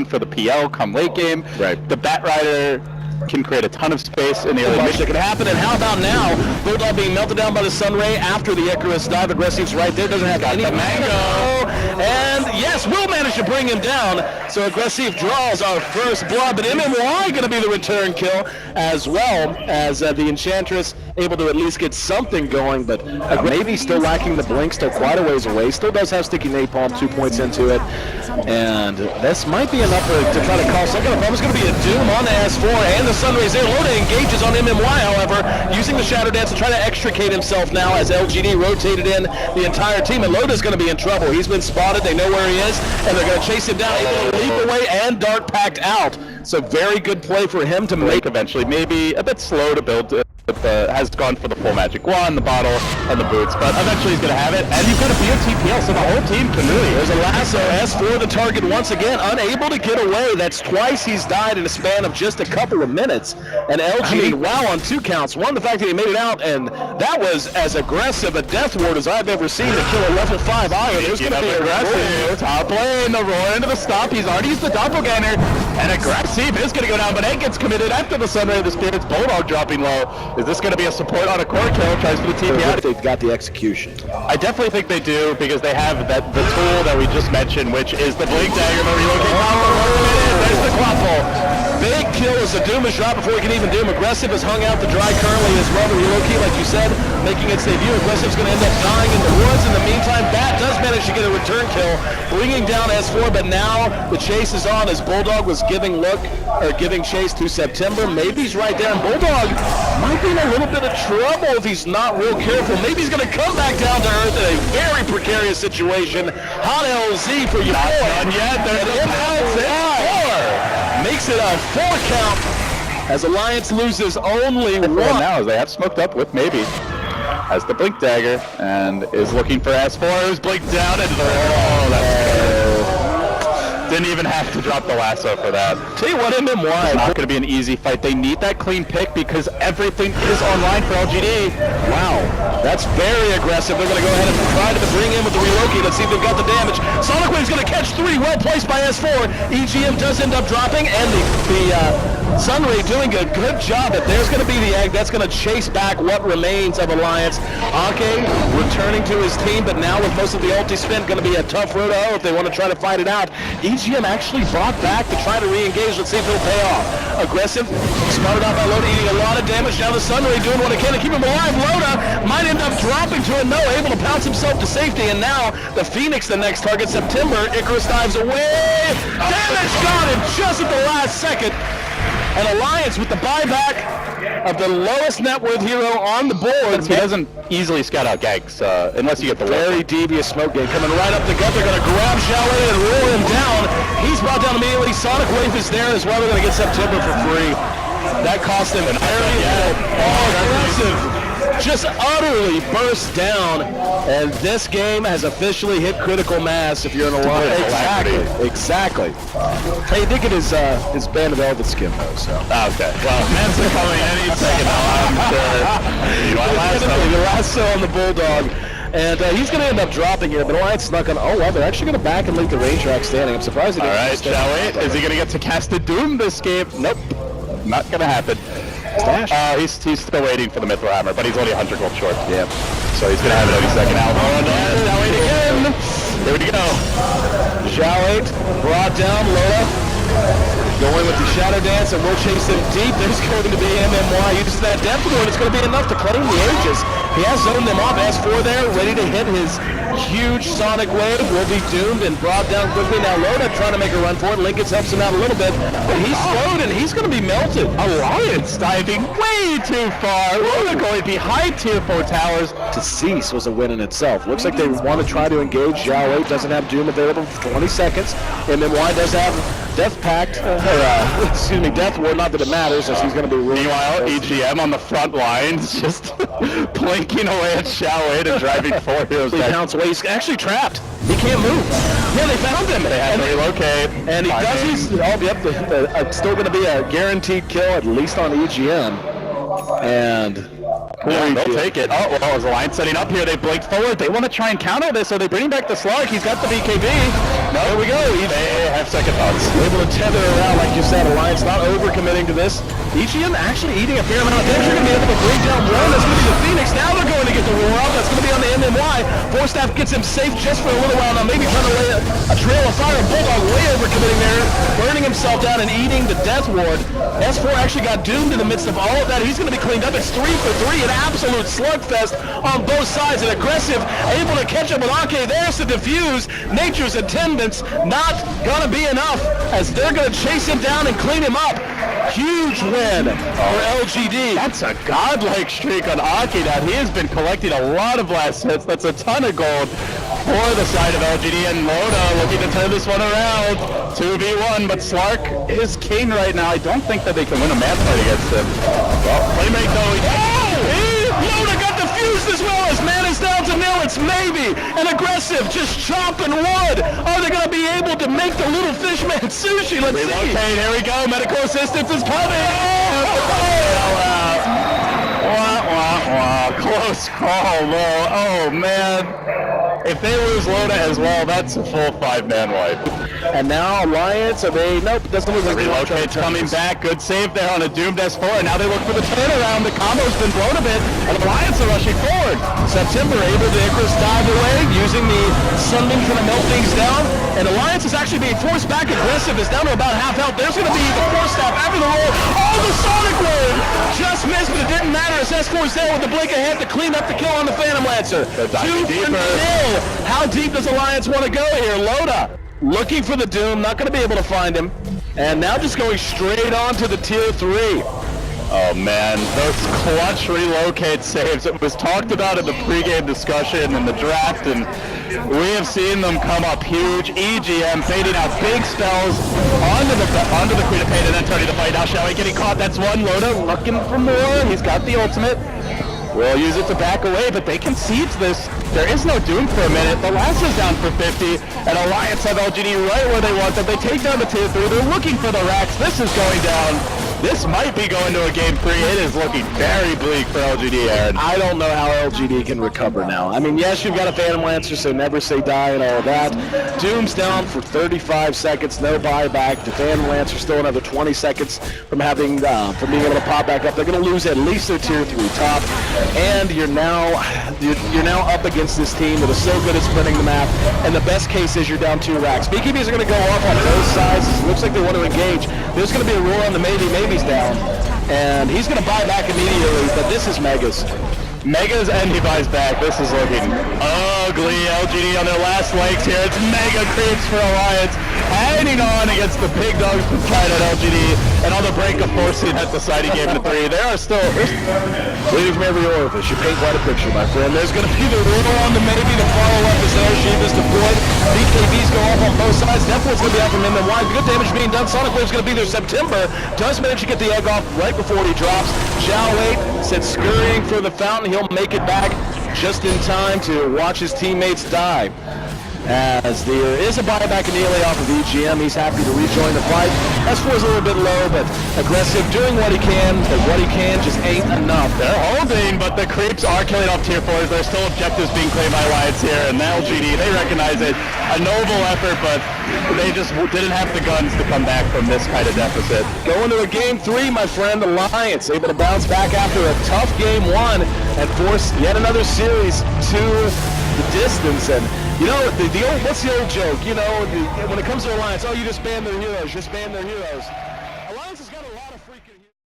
For the PL come late game. Right. The Bat Rider can create a ton of space in the early That could happen, and how about now? Bulldog being melted down by the Sunray after the Icarus dive. Aggressive's right there, doesn't have any mango. And yes, will manage to bring him down. So Aggressive draws our first blood, but MMY going to be the return kill, as well as the Enchantress able to at least get something going, but maybe still lacking the blink, still quite a ways away. Still does have sticky napalm, 2 points into it. And this might be enough to try to call second. It's going to be a doom on the S4, and the Sunrays there. Loda engages on MMY, however, using the Shadow Dance to try to extricate himself now as LGD rotated in the entire team. And Loda's going to be in trouble. He's been spotted. They know where he is, and they're going to chase him down, able to leap away and dart packed out. So very good play for him to make eventually. Maybe a bit slow to build. Has gone for the full magic wand, the bottle, and the boots, but eventually he's going to have it, and you've got a BOTPL, so the whole team can really. There's a lasso, S4 the target once again, unable to get away. That's twice he's died in a span of just a couple of minutes. And LG, wow, on 2 counts. One, the fact that he made it out, and that was as aggressive a death ward as I've ever seen to kill a level 5 iron. It was going to be aggressive. Top lane, the roar into the stop. He's already used the doppelganger, and Aggressive is going to go down, but Egg gets committed after the Sunray of the Spirits. Bulldog dropping low. Is this going to be a support on a core kill? Tries for the TP out. They've got the execution. I definitely think they do, because they have the tool that we just mentioned, which is the Blink Dagger. There's the Quaffle. Big kill as the Doom is dropped before he can even Doom. Aggressive has hung out the dry currently as well. The relocate, like you said, making its debut. Aggressive's going to end up dying in the woods. In the meantime, Bat does manage to get a return kill, bringing down S4, but now the chase is on as Bulldog was giving chase to September. Maybe he's right there, and Bulldog might be in a little bit of trouble if he's not real careful. Maybe he's going to come back down to earth in a very precarious situation. Hot LZ for you. Not done yet. There's a makes it a 4 count as Alliance loses only 1. Now as they have smoked up with maybe has the Blink Dagger and is looking for S4, who's blinked down into the didn't even have to drop the lasso for that. Tell you what, MMY, it's not going to be an easy fight. They need that clean pick because everything is online for LGD. Wow, that's very aggressive. They're going to go ahead and try to bring in with the relocate. Let's see if they've got the damage. Sonic Wave's going to catch 3, well placed by S4. EGM does end up dropping, and the Sunray doing a good job. But there's going to be the egg that's going to chase back what remains of Alliance. Anke returning to his team, but now with most of the ulti spent, going to be a tough road to hoe if they want to try to fight it out. EGM actually brought back to try to re-engage. Let's see if it'll pay off. Aggressive, spotted out by Loda, eating a lot of damage. Now the Sunray doing what it can to keep him alive. Loda might end up dropping to a no, able to pounce himself to safety, and now the Phoenix, the next target. September, Icarus dives away. Damage got him just at the last second. And Alliance with the buyback of the lowest net worth hero on the board. He doesn't easily scout out ganks unless you get the very devious smoke game coming right up the gut. They're going to grab Shaolin and roll him down. He's brought down immediately. Sonic Wave is there as well. They're going to get September for free. That cost him an area. Aggressive. Just utterly burst down, and this game has officially hit critical mass if you're in a lot. Exactly. Hey, I think it is his Band of Velvet skin though, so. Okay. Well, Manson coming any second now, I'm sure. The lasso on the Bulldog. And he's going to end up dropping here, but Alliance snuck on. Oh, well, they're actually going to back and leave the range track standing. I'm surprised they didn't. All right, shall we? Is he going to get to cast a Doom this game? Nope. Not going to happen. He's still waiting for the Mithril Hammer, but he's only 100 gold short. Yeah. So he's going to have it any second now. Now wait again. Here we go. Shao 8 brought down Lola. Going with the Shadow Dance, and we'll chase him deep. There's going to be MMY. You just that depth ward. It's going to be enough to claim the Aegis. He has zoned them off. S4 there, ready to hit his huge Sonic Wave. Will be doomed and brought down quickly. Now Loda trying to make a run for it. Linkens helps him out a little bit, but he's slowed and he's going to be melted. Alliance diving way too far. Loda going behind tier 4 towers. To cease was a win in itself. Looks like they want to try to engage. Zhao 8 doesn't have Doom available for 20 seconds. MMY does have Death Pact, Death Ward, not that it matters, as he's going to be ruined. Meanwhile, EGM on the front lines, just blinking away at Shao 8 and driving 4 heroes back. He counts away. He's actually trapped. He can't move. Yeah, they found him. They had to relocate. And he does his, still going to be a guaranteed kill, at least on EGM. And They'll take it. Oh, well, as Alliance setting up here, they blinked forward. They want to try and counter this. Are they bringing back the Slug? He's got the BKB. No, here we go. They have second thoughts. Able to tether around, like you said, Alliance not overcommitting to this. EGM actually eating a fair amount of damage. You're going to be able to bring down one. That's going to be the Phoenix. Now they're going to get the roar off. That's going to be on the MMY. Forstaff gets him safe just for a little while. Now maybe trying to lay a trail of fire. Bulldog way overcommitting there. Burning himself down and eating the Death Ward. S4 actually got doomed in the midst of all of that. He's going to be cleaned up. It's 3 for 3. An absolute slugfest on both sides. And aggressive. Able to catch up with Ake. There's the defuse. Nature's attendance not going to be enough as they're going to chase him down and clean him up. Huge win for LGD. That's a godlike streak on Aki now. He has been collecting a lot of last hits. That's a ton of gold for the side of LGD, and Loda looking to turn this one around. 2v1, but Slark is king right now. I don't think that they can win a match fight against him. Well, playmate though. Loda got defused as well as man is down to nil. It's maybe an aggressive, just chopping wood. Are they going to be able to make the little fishman sushi? Let's see. Okay, here we go. Medical assistance is coming. Close call, Lo. Oh, man. If they lose Loda as well, that's a full 5-man wipe. And now Alliance, nope, doesn't look like Relocate's coming back. Good save there on a doomed S4. And now they look for the turnaround. The combo's been blown a bit, and Alliance are rushing forward. September able to Icarus dive away, using the Sunbeam trying to melt things down. And Alliance is actually being forced back aggressive. It's down to about half health. There's going to be the Forstaff after the roll. Oh, the Sonic Wave! Just missed, but it didn't matter as S4's there with the blink ahead to clean up the kill on the Phantom Lancer. 2-0. How deep does Alliance want to go here? Loda looking for the Doom, not going to be able to find him. And now just going straight on to the tier 3. Oh man, those clutch relocate saves. It was talked about in the pregame discussion and the draft, and we have seen them come up huge. EGM fading out big spells onto the Queen of Pain and then turning the fight. Now Shelley getting caught, that's one. Loda looking for more. He's got the ultimate. We'll use it to back away, but they concede this. There is no Doom for a minute. The last is down for 50, and Alliance have LGD right where they want them. They take down the tier 3. They're looking for the racks. This is going down. This might be going to a game 3. It is looking very bleak for LGD, Aaron. I don't know how LGD can recover now. I mean, yes, you've got a Phantom Lancer, so never say die and all of that. Doom's down for 35 seconds, no buyback. The Phantom Lancer still another 20 seconds from being able to pop back up. They're going to lose at least their tier 3 top, and you're now up against this team that is so good at spreading the map. And the best case is you're down 2 racks. BKBs are going to go off on both sides. It looks like they want to engage. There's going to be a roar on the Maybe's down, and he's going to buy back immediately, but this is Megas. Megas, and he buys back. This is looking ugly. LGD on their last legs here. It's mega creeps for Alliance. Hanging on against the big dogs from Pride at LGD, and on the break of forcing at the side he gave it a 3. There are still... Bleeding from every orifice. You paint quite a picture, my friend. There's going to be the roar on the Maybe to follow up as Airship is deployed. BKBs go off on both sides. Definitely going to be out from MMY. Good damage being done. Sonic Wave's going to be there. September does manage to get the egg off right before he drops. Zhao Wei said scurrying for the fountain. He'll make it back just in time to watch his teammates die. As there is a buyback immediately off of EGM, he's happy to rejoin the fight. S4 is a little bit low, but aggressive, doing what he can, but what he can just ain't enough. They're holding, but the creeps are killing off tier 4s. There's still objectives being claimed by Alliance here, and LGD, they recognize it. A noble effort, but they just didn't have the guns to come back from this kind of deficit. Going to a game 3, my friend. Alliance able to bounce back after a tough game 1 and force yet another series to the distance. And you know, what's the old joke? You know, when it comes to Alliance, oh, you just ban their heroes, Alliance has got a lot of freaking heroes.